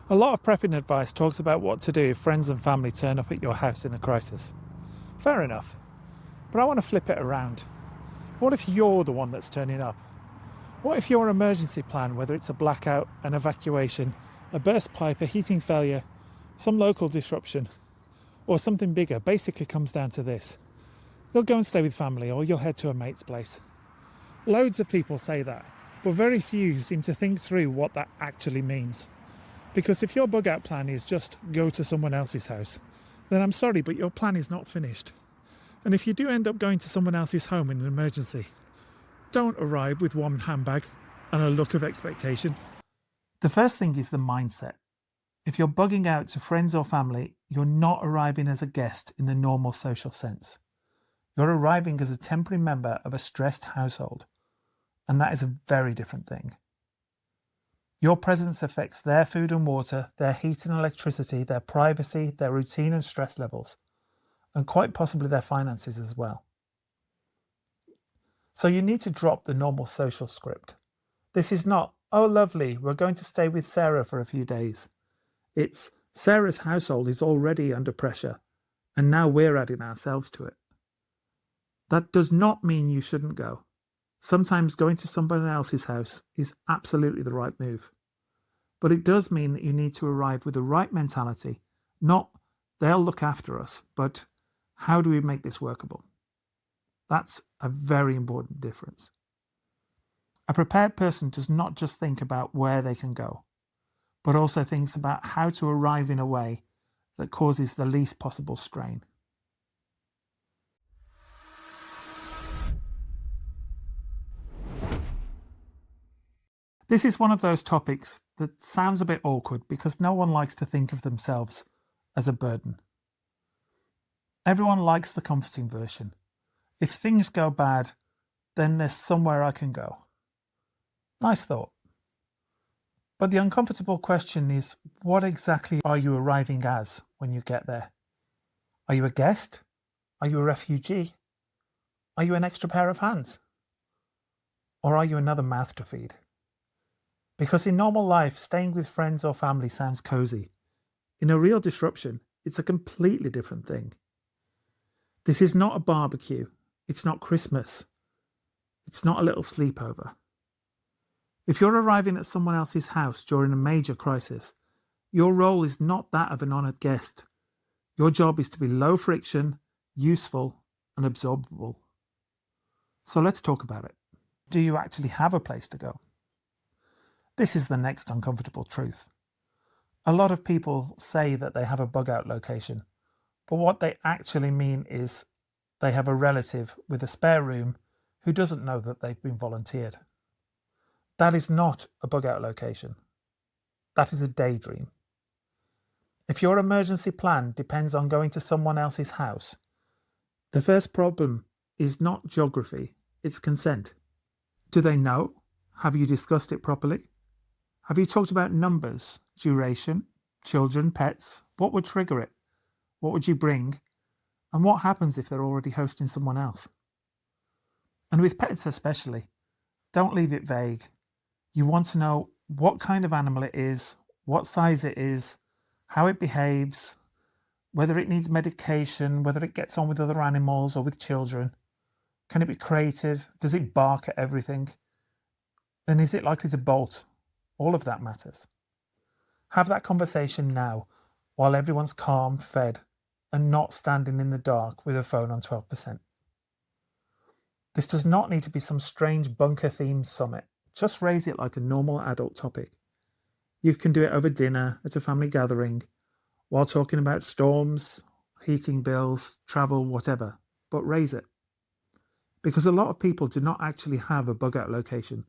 A lot of prepping advice talks about what to do if friends and family turn up at your house in a crisis. Fair enough, but I want to flip it around. What if you're the one that's turning up? What if your emergency plan, whether it's a blackout, an evacuation, a burst pipe, a heating failure, some local disruption, or something bigger, basically comes down to this? You'll go and stay with family or you'll head to a mate's place. Loads of people say that, but very few seem to think through what that actually means. Because if your bug out plan is just go to someone else's house, then I'm sorry, but your plan is not finished. And if you do end up going to someone else's home in an emergency, don't arrive with one handbag and a look of expectation. The first thing is the mindset. If you're bugging out to friends or family, you're not arriving as a guest in the normal social sense. You're arriving as a temporary member of a stressed household, and that is a very different thing. Your presence affects their food and water, their heat and electricity, their privacy, their routine and stress levels, and quite possibly their finances as well. So you need to drop the normal social script. This is not, oh lovely, we're going to stay with Sarah for a few days. It's, Sarah's household is already under pressure, and now we're adding ourselves to it. That does not mean you shouldn't go. Sometimes going to someone else's house is absolutely the right move. But it does mean that you need to arrive with the right mentality, not they'll look after us, but how do we make this workable? That's a very important difference. A prepared person does not just think about where they can go, but also thinks about how to arrive in a way that causes the least possible strain. This is one of those topics that sounds a bit awkward because no one likes to think of themselves as a burden. Everyone likes the comforting version. If things go bad, then there's somewhere I can go. Nice thought. But the uncomfortable question is, what exactly are you arriving as when you get there? Are you a guest? Are you a refugee? Are you an extra pair of hands? Or are you another mouth to feed? Because in normal life, staying with friends or family sounds cozy. In a real disruption, it's a completely different thing. This is not a barbecue. It's not Christmas. It's not a little sleepover. If you're arriving at someone else's house during a major crisis, your role is not that of an honoured guest. Your job is to be low friction, useful, and absorbable. So let's talk about it. Do you actually have a place to go? This is the next uncomfortable truth. A lot of people say that they have a bug out location, but what they actually mean is they have a relative with a spare room who doesn't know that they've been volunteered. That is not a bug out location. That is a daydream. If your emergency plan depends on going to someone else's house, the first problem is not geography, it's consent. Do they know? Have you discussed it properly? Have you talked about numbers, duration, children, pets? What would trigger it? What would you bring? And what happens if they're already hosting someone else? And with pets especially, don't leave it vague. You want to know what kind of animal it is, what size it is, how it behaves, whether it needs medication, whether it gets on with other animals or with children. Can it be crated? Does it bark at everything? And is it likely to bolt? All of that matters. Have that conversation now while everyone's calm, fed, and not standing in the dark with a phone on 12%. This does not need to be some strange bunker-themed summit. Just raise it like a normal adult topic. You can do it over dinner, at a family gathering, while talking about storms, heating bills, travel, whatever, but raise it. Because a lot of people do not actually have a bug out location.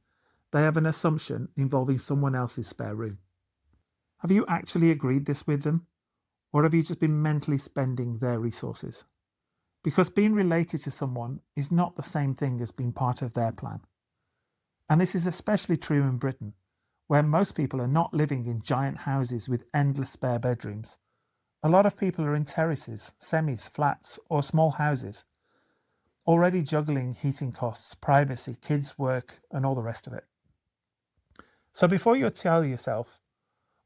They have an assumption involving someone else's spare room. Have you actually agreed this with them? Or have you just been mentally spending their resources? Because being related to someone is not the same thing as being part of their plan. And this is especially true in Britain, where most people are not living in giant houses with endless spare bedrooms. A lot of people are in terraces, semis, flats, or small houses, already juggling heating costs, privacy, kids' work, and all the rest of it. So before you tell yourself,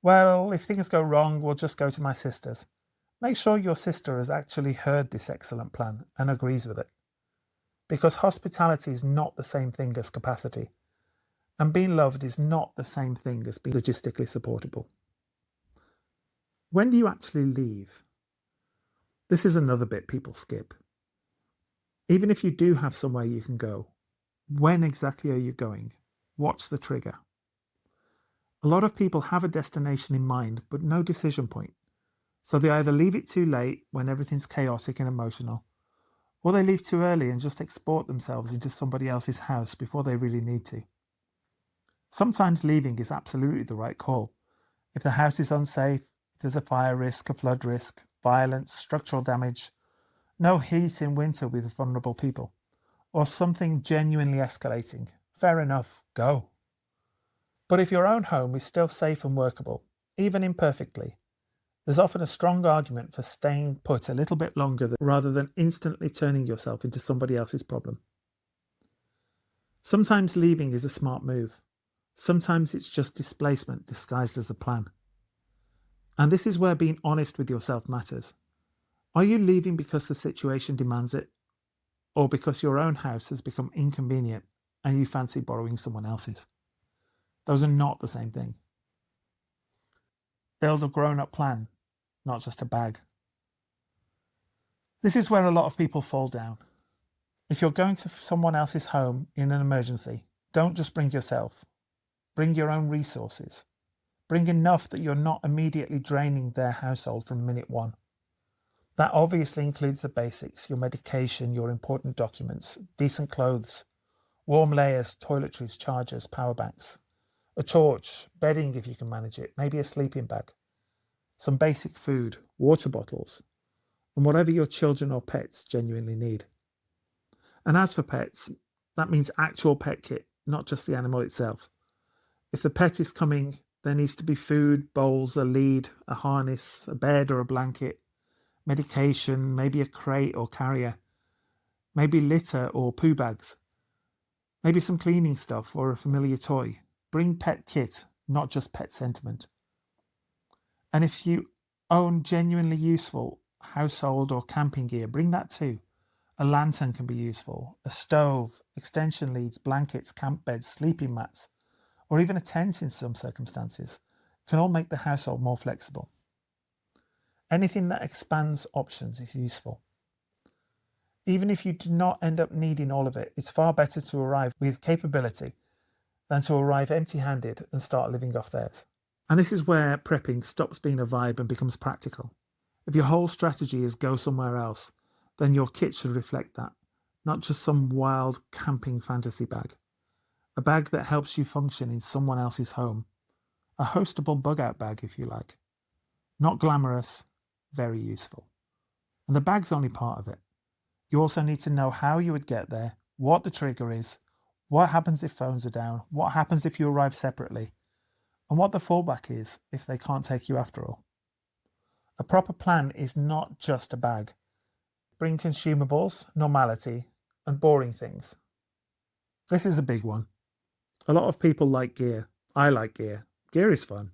Well, if things go wrong, we'll just go to my sister's. Make sure your sister has actually heard this excellent plan and agrees with it. Because hospitality is not the same thing as capacity, and being loved is not the same thing as being logistically supportable. When do you actually leave? This is another bit people skip. Even if you do have somewhere you can go, when exactly are you going? What's the trigger? A lot of people have a destination in mind, but no decision point. So they either leave it too late when everything's chaotic and emotional, or they leave too early and just export themselves into somebody else's house before they really need to. Sometimes leaving is absolutely the right call. If the house is unsafe, if there's a fire risk, a flood risk, violence, structural damage, no heat in winter with vulnerable people, or something genuinely escalating, fair enough, go. But if your own home is still safe and workable, even imperfectly, there's often a strong argument for staying put a little bit longer rather than instantly turning yourself into somebody else's problem. Sometimes leaving is a smart move. Sometimes it's just displacement disguised as a plan. And this is where being honest with yourself matters. Are you leaving because the situation demands it, or because your own house has become inconvenient and you fancy borrowing someone else's? Those are not the same thing. Build a grown-up plan, not just a bag. This is where a lot of people fall down. If you're going to someone else's home in an emergency, don't just bring yourself. Bring your own resources. Bring enough that you're not immediately draining their household from minute one. That obviously includes the basics, your medication, your important documents, decent clothes, warm layers, toiletries, chargers, power banks, a torch, bedding if you can manage it, maybe a sleeping bag, some basic food, water bottles, and whatever your children or pets genuinely need. And as for pets, that means actual pet kit, not just the animal itself. If the pet is coming, there needs to be food, bowls, a lead, a harness, a bed or a blanket, medication, maybe a crate or carrier, maybe litter or poo bags, maybe some cleaning stuff or a familiar toy. Bring pet kit, not just pet sentiment. And if you own genuinely useful household or camping gear, bring that too. A lantern can be useful, a stove, extension leads, blankets, camp beds, sleeping mats, or even a tent in some circumstances can all make the household more flexible. Anything that expands options is useful. Even if you do not end up needing all of it, it's far better to arrive with capability than to arrive empty-handed and start living off theirs. And this is where prepping stops being a vibe and becomes practical. If your whole strategy is go somewhere else, then your kit should reflect that, not just some wild camping fantasy bag. A bag that helps you function in someone else's home. A hostable bug-out bag, if you like. Not glamorous, very useful. And the bag's only part of it. You also need to know how you would get there, what the trigger is, what happens if phones are down, what happens if you arrive separately, and what the fallback is if they can't take you after all. A proper plan is not just a bag. Bring consumables, normality, and boring things. This is a big one. A lot of people like gear. I like gear. Gear is fun.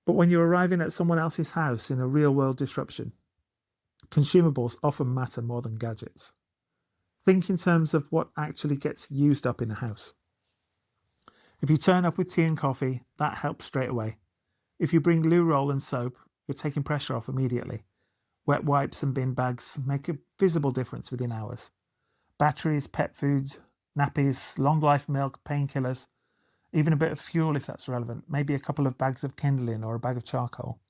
But when you're arriving at someone else's house in a real-world disruption, consumables often matter more than gadgets. Think in terms of what actually gets used up in a house. If you turn up with tea and coffee, that helps straight away. If you bring loo roll and soap, you're taking pressure off immediately. Wet wipes and bin bags make a visible difference within hours. Batteries, pet food, nappies, long life milk, painkillers, even a bit of fuel if that's relevant, maybe a couple of bags of kindling or a bag of charcoal.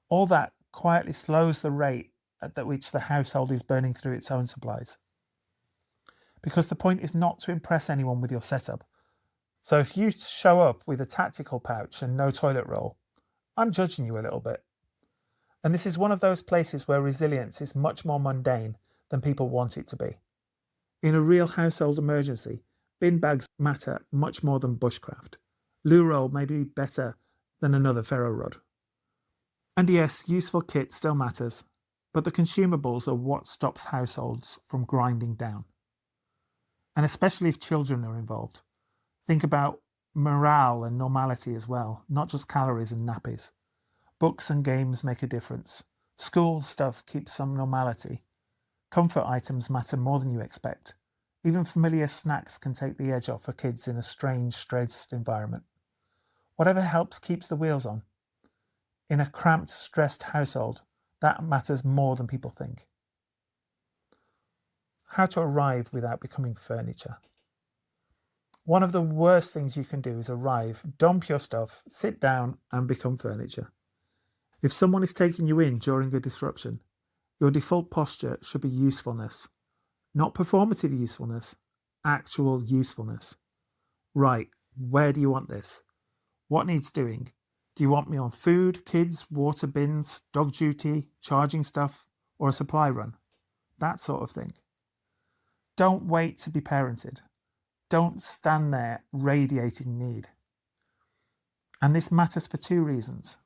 All that quietly slows the rate at which the household is burning through its own supplies. Because the point is not to impress anyone with your setup. So if you show up with a tactical pouch and no toilet roll, I'm judging you a little bit. And this is one of those places where resilience is much more mundane than people want it to be. In a real household emergency, bin bags matter much more than bushcraft. Loo roll may be better than another ferro rod. And yes, useful kit still matters, but the consumables are what stops households from grinding down. And especially if children are involved. Think about morale and normality as well, not just calories and nappies. Books and games make a difference. School stuff keeps some normality. Comfort items matter more than you expect. Even familiar snacks can take the edge off for kids in a strange, stressed environment. Whatever helps keeps the wheels on. In a cramped, stressed household, that matters more than people think. How to arrive without becoming furniture. One of the worst things you can do is arrive, dump your stuff, sit down, and become furniture. If someone is taking you in during a disruption, your default posture should be usefulness. Not performative usefulness, actual usefulness. Right, where do you want this? What needs doing? Do you want me on food, kids, water bins, dog duty, charging stuff, or a supply run? That sort of thing. Don't wait to be parented. Don't stand there radiating need. And this matters for two reasons.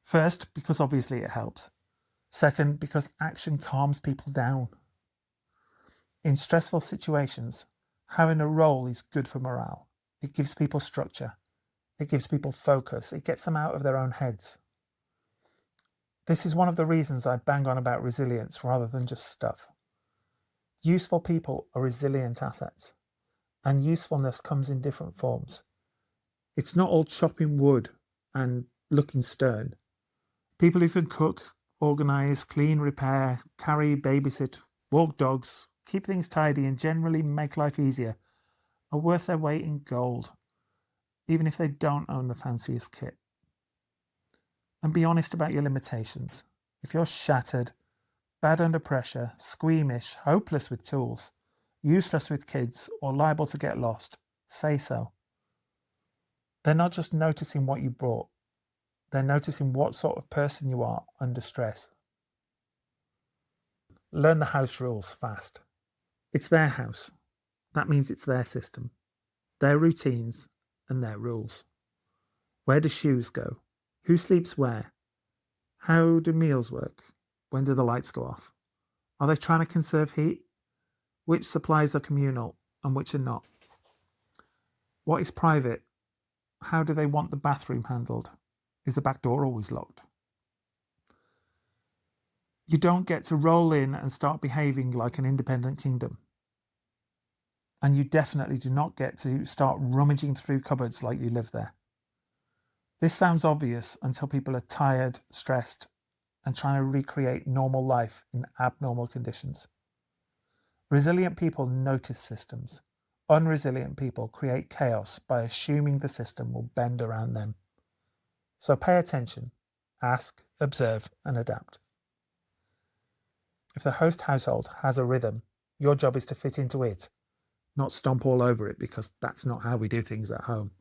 First, because obviously it helps. Second, because action calms people down. In stressful situations, having a role is good for morale. It gives people structure. It gives people focus. It gets them out of their own heads. This is one of the reasons I bang on about resilience rather than just stuff. Useful people are resilient assets, and usefulness comes in different forms. It's not all chopping wood and looking stern. People who can cook, organise, clean, repair, carry, babysit, walk dogs, keep things tidy and generally make life easier are worth their weight in gold, even if they don't own the fanciest kit. And be honest about your limitations. If you're shattered, bad under pressure, squeamish, hopeless with tools, useless with kids, or liable to get lost, say so. They're not just noticing what you brought, they're noticing what sort of person you are under stress. Learn the house rules fast. It's their house. That means it's their system, their routines, and their rules. Where do shoes go? Who sleeps where? How do meals work? When do the lights go off? Are they trying to conserve heat? Which supplies are communal and which are not? What is private? How do they want the bathroom handled? Is the back door always locked? You don't get to roll in and start behaving like an independent kingdom. And you definitely do not get to start rummaging through cupboards like you live there. This sounds obvious until people are tired, stressed, and trying to recreate normal life in abnormal conditions. Resilient people notice systems. Unresilient people create chaos by assuming the system will bend around them. So pay attention, ask, observe, and adapt. If the host household has a rhythm, your job is to fit into it, not stomp all over it, because that's not how we do things at home.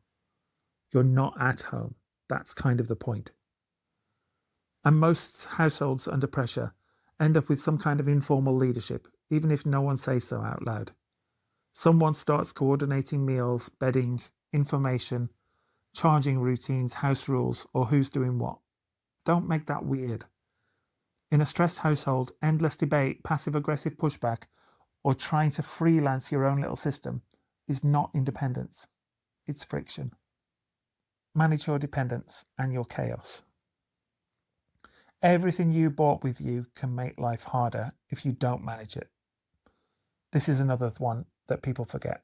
You're not at home. That's kind of the point. And most households under pressure end up with some kind of informal leadership, even if no one says so out loud. Someone starts coordinating meals, bedding, information, charging routines, house rules, or who's doing what. Don't make that weird. In a stressed household, endless debate, passive-aggressive pushback, or trying to freelance your own little system is not independence. It's friction. Manage your dependence and your chaos. Everything you brought with you can make life harder if you don't manage it. This is another one that people forget.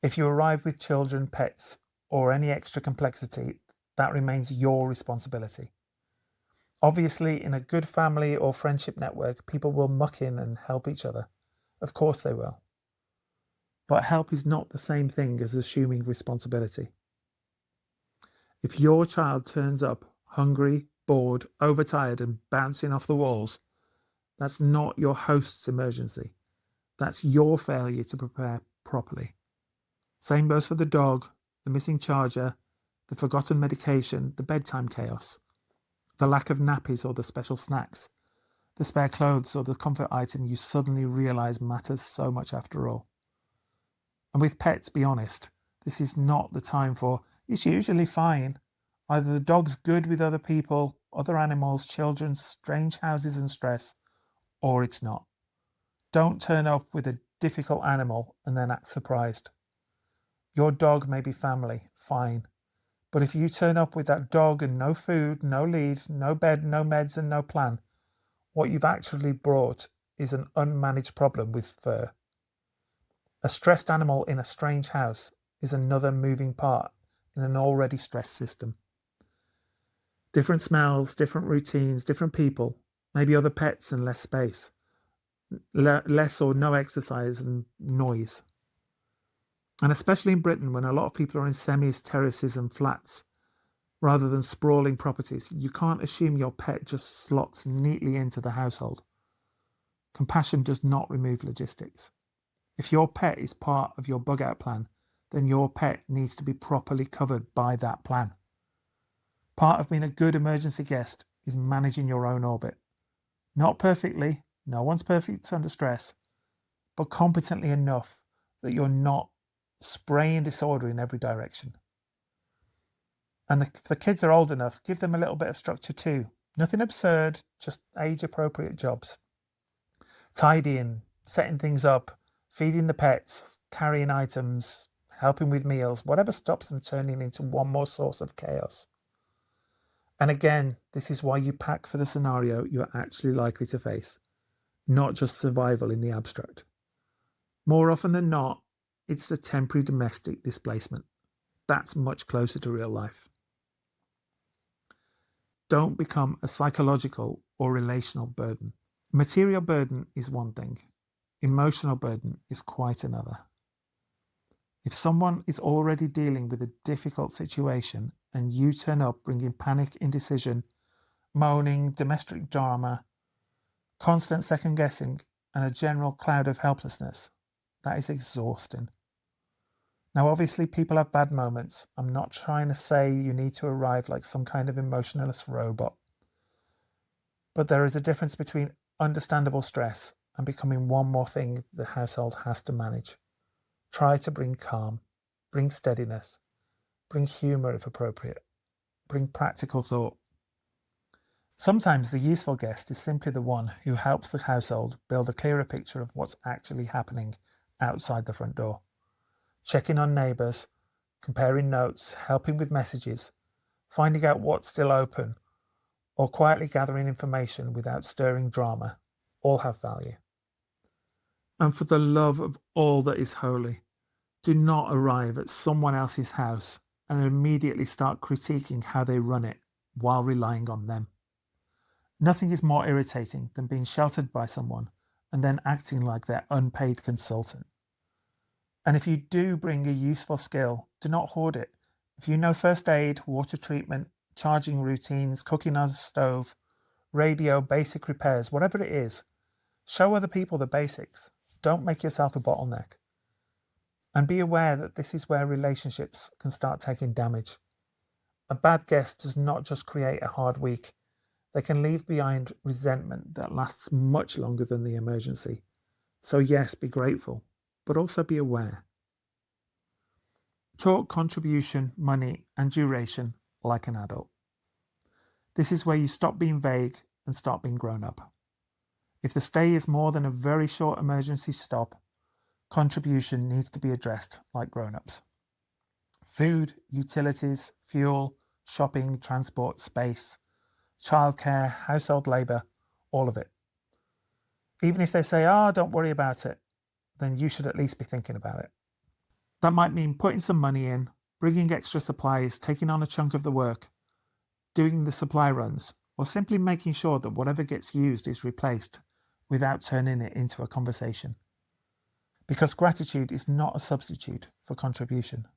If you arrive with children, pets, or any extra complexity, that remains your responsibility. Obviously, in a good family or friendship network, people will muck in and help each other. Of course they will. But help is not the same thing as assuming responsibility. If your child turns up hungry, bored, overtired, and bouncing off the walls, that's not your host's emergency. That's your failure to prepare properly. Same goes for the dog, the missing charger, the forgotten medication, the bedtime chaos, the lack of nappies or the special snacks, the spare clothes or the comfort item you suddenly realise matters so much after all. And with pets, be honest, this is not the time for, it's usually fine. Either the dog's good with other people, other animals, children, strange houses and stress, or it's not. Don't turn up with a difficult animal and then act surprised. Your dog may be family, fine. But if you turn up with that dog and no food, no lead, no bed, no meds, and no plan, what you've actually brought is an unmanaged problem with fur. A stressed animal in a strange house is another moving part in an already stressed system. Different smells, different routines, different people, maybe other pets and less space, less or no exercise and noise. And especially in Britain, when a lot of people are in semis, terraces, and flats, rather than sprawling properties, you can't assume your pet just slots neatly into the household. Compassion does not remove logistics. If your pet is part of your bug out plan, then your pet needs to be properly covered by that plan. Part of being a good emergency guest is managing your own orbit. Not perfectly, no one's perfect under stress, but competently enough that you're not spraying disorder in every direction. And if the kids are old enough, give them a little bit of structure too. Nothing absurd, just age-appropriate jobs. Tidying, setting things up, feeding the pets, carrying items, helping with meals, whatever stops them turning into one more source of chaos. And again, this is why you pack for the scenario you're actually likely to face, not just survival in the abstract. More often than not, it's a temporary domestic displacement. That's much closer to real life. Don't become a psychological or relational burden. Material burden is one thing. Emotional burden is quite another. If someone is already dealing with a difficult situation and you turn up bringing panic, indecision, moaning, domestic drama, constant second guessing, and a general cloud of helplessness, that is exhausting. Now, obviously, people have bad moments. I'm not trying to say you need to arrive like some kind of emotionless robot. But there is a difference between understandable stress and becoming one more thing the household has to manage. Try to bring calm, bring steadiness, bring humour if appropriate, bring practical thought. Sometimes the useful guest is simply the one who helps the household build a clearer picture of what's actually happening outside the front door. Checking on neighbours, comparing notes, helping with messages, finding out what's still open, or quietly gathering information without stirring drama, all have value. And for the love of all that is holy, do not arrive at someone else's house and immediately start critiquing how they run it while relying on them. Nothing is more irritating than being sheltered by someone and then acting like their unpaid consultant. And if you do bring a useful skill, do not hoard it. If you know first aid, water treatment, charging routines, cooking on a stove, radio, basic repairs, whatever it is, show other people the basics. Don't make yourself a bottleneck. And be aware that this is where relationships can start taking damage. A bad guest does not just create a hard week. They can leave behind resentment that lasts much longer than the emergency. So yes, be grateful, but also be aware. Talk contribution, money, and duration like an adult. This is where you stop being vague and start being grown up. If the stay is more than a very short emergency stop, contribution needs to be addressed like grown-ups. Food, utilities, fuel, shopping, transport, space, childcare, household labour, all of it. Even if they say, don't worry about it, then you should at least be thinking about it. That might mean putting some money in, bringing extra supplies, taking on a chunk of the work, doing the supply runs, or simply making sure that whatever gets used is replaced without turning it into a conversation. Because gratitude is not a substitute for contribution.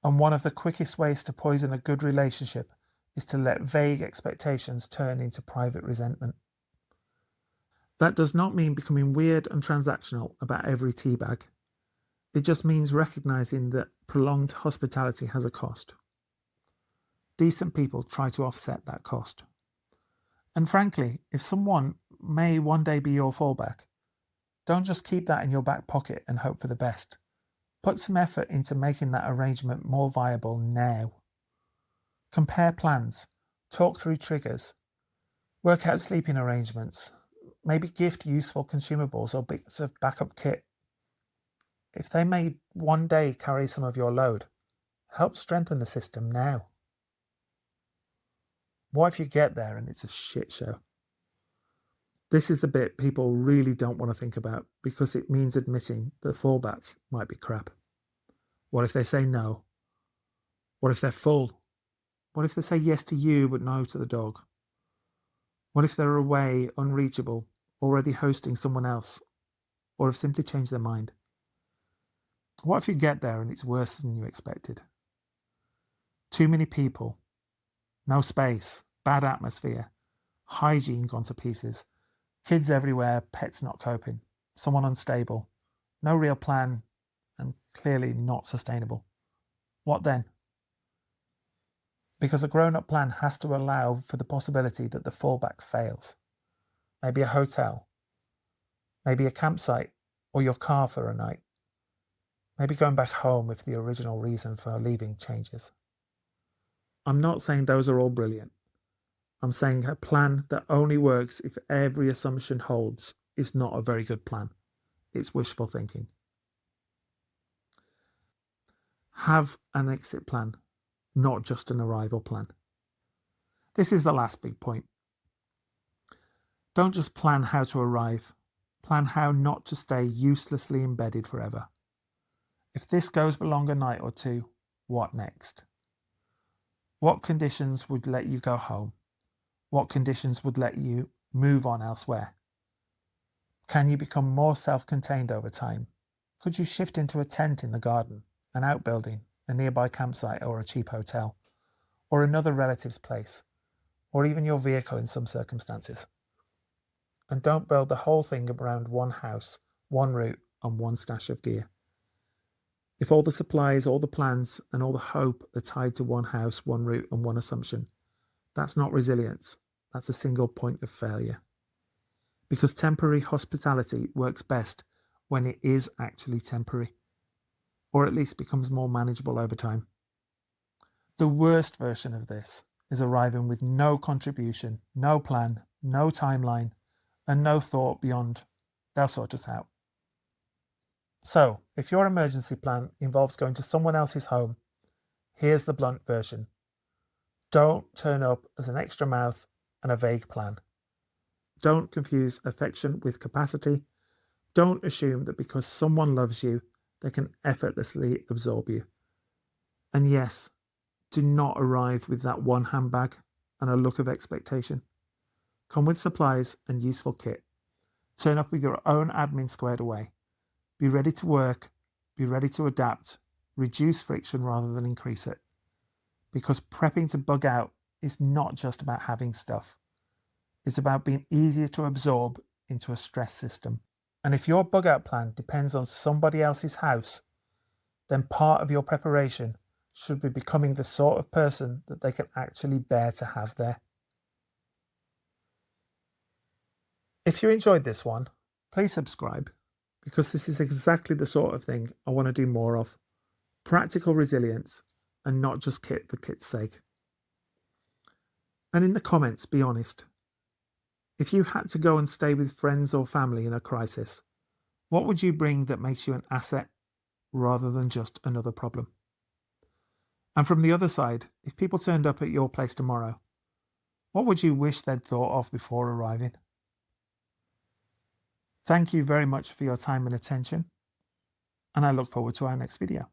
And one of the quickest ways to poison a good relationship is to let vague expectations turn into private resentment. That does not mean becoming weird and transactional about every tea bag. It just means recognizing that prolonged hospitality has a cost. Decent people try to offset that cost. And frankly, if someone may one day be your fallback, don't just keep that in your back pocket and hope for the best. Put some effort into making that arrangement more viable now. Compare plans, talk through triggers, work out sleeping arrangements, maybe gift useful consumables or bits of backup kit. if they may one day carry some of your load, help strengthen the system now. What if you get there and it's a shit show? This is the bit people really don't want to think about because it means admitting that fallback might be crap. What if they say no? What if they're full? What if they say yes to you but no to the dog? What if they're away, unreachable, already hosting someone else, or have simply changed their mind? What if you get there and it's worse than you expected? Too many people, no space, bad atmosphere, hygiene gone to pieces, kids everywhere, pets not coping, someone unstable, no real plan, and clearly not sustainable. What then? Because a grown-up plan has to allow for the possibility that the fallback fails. Maybe a hotel, maybe a campsite, or your car for a night. Maybe going back home if the original reason for leaving changes. I'm not saying those are all brilliant. I'm saying a plan that only works if every assumption holds is not a very good plan. It's wishful thinking. Have an exit plan, not just an arrival plan. This is the last big point. Don't just plan how to arrive. Plan how not to stay uselessly embedded forever. If this goes along a night or two, what next? What conditions would let you go home? What conditions would let you move on elsewhere? Can you become more self-contained over time? Could you shift into a tent in the garden, an outbuilding, a nearby campsite or a cheap hotel, or another relative's place, or even your vehicle in some circumstances? And don't build the whole thing around one house, one route, and one stash of gear. If all the supplies, all the plans, and all the hope are tied to one house, one route, and one assumption, that's not resilience. That's a single point of failure. Because temporary hospitality works best when it is actually temporary, or at least becomes more manageable over time. The worst version of this is arriving with no contribution, no plan, no timeline, and no thought beyond, they'll sort us out. So, if your emergency plan involves going to someone else's home, here's the blunt version. Don't turn up as an extra mouth and a vague plan. Don't confuse affection with capacity. Don't assume that because someone loves you, they can effortlessly absorb you. And yes, do not arrive with that one handbag and a look of expectation. Come with supplies and useful kit. Turn up with your own admin squared away. Be ready to work, be ready to adapt, reduce friction rather than increase it. Because prepping to bug out is not just about having stuff. It's about being easier to absorb into a stress system. And if your bug out plan depends on somebody else's house, then part of your preparation should be becoming the sort of person that they can actually bear to have there. If you enjoyed this one, please subscribe, because this is exactly the sort of thing I want to do more of. Practical resilience, and not just kit for kit's sake. And in the comments, be honest. If you had to go and stay with friends or family in a crisis, what would you bring that makes you an asset rather than just another problem? And from the other side, if people turned up at your place tomorrow, what would you wish they'd thought of before arriving? Thank you very much for your time and attention, and I look forward to our next video.